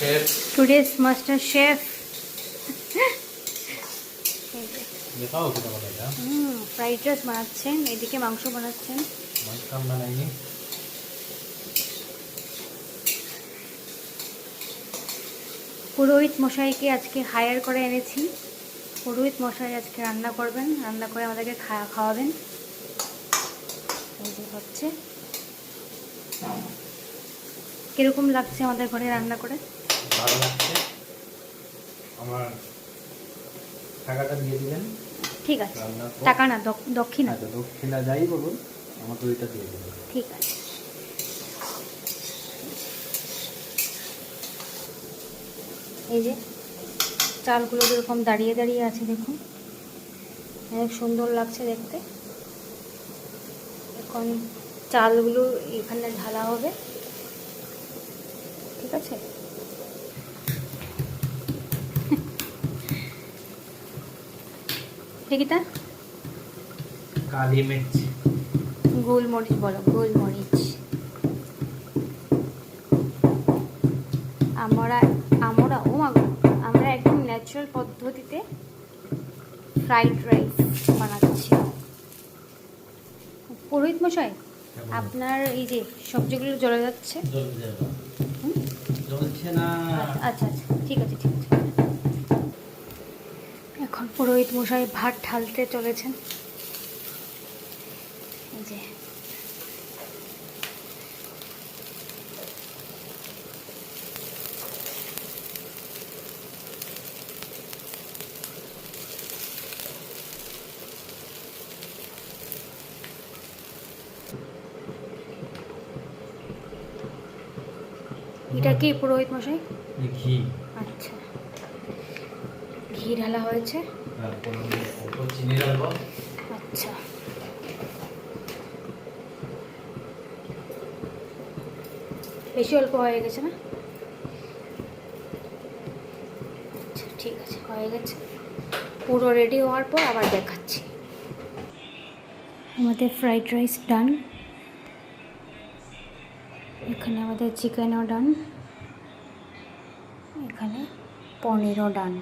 chef. Today's master chef. দেখাও কি তোমার এটা? ফ্রাইড রাইস বানাচ্ছেন, এদিকে মাংস বানাচ্ছেন। মাংস বানাইনি। পুরোহিত মশাইকে আজকে হায়ার করে এনেছি। পুরোহিত মশাই আজকে রান্না করবেন, রান্না করে আমাদেরকে খাওয়াবেন। এই যে হচ্ছে, কিরকম লাগছে আমাদের ঘরে রান্না করে? ভালো লাগছে। আমার টাকাটা দিয়ে দিবেন। ঠিক আছে, টাকা না দক্ষিণা। আচ্ছা, দক্ষিণা যাই বলুন, আমাকে ওইটা দিয়ে দেবেন। ঠিক আছে। এই যে চালগুলো যেরকম দাঁড়িয়ে দাঁড়িয়ে আছে দেখুন, অনেক সুন্দর লাগছে দেখতে। এখন চালগুলো এখানে ঢালা হবে, ঠিক আছে। ঠিকইটা কালি মির্চ, গোলমরিচ বলো, গোলমরিচ। আমরা আমরা ও মা গো, আমরা একদম ন্যাচারাল পদ্ধতিতে ফ্রাইড রাইস বানাচ্ছি। পুরোহিত মশাই, আপনার এই যে সবজিগুলো জ্বলে যাচ্ছে। জ্বলছে না। আচ্ছা আচ্ছা, ঠিক আছে ঠিক আছে। এখন পুরোহিত মশাই ভাত ঢালতে চলেছেন। এই যে এটা কি পুরোহিত মশাই? ঘি। আচ্ছা, ঘি ঢালা হয়েছে। চিনি ঢালবো। আচ্ছা, বেশি অল্প হয়ে গেছে না? আচ্ছা ঠিক আছে, হয়ে গেছে। পুরো রেডি হওয়ার পর আবার দেখাচ্ছি। আমাদের ফ্রাইড রাইস ডান। এখানে আমাদের চিকেনও ডান, এখানে পনিরও ডান।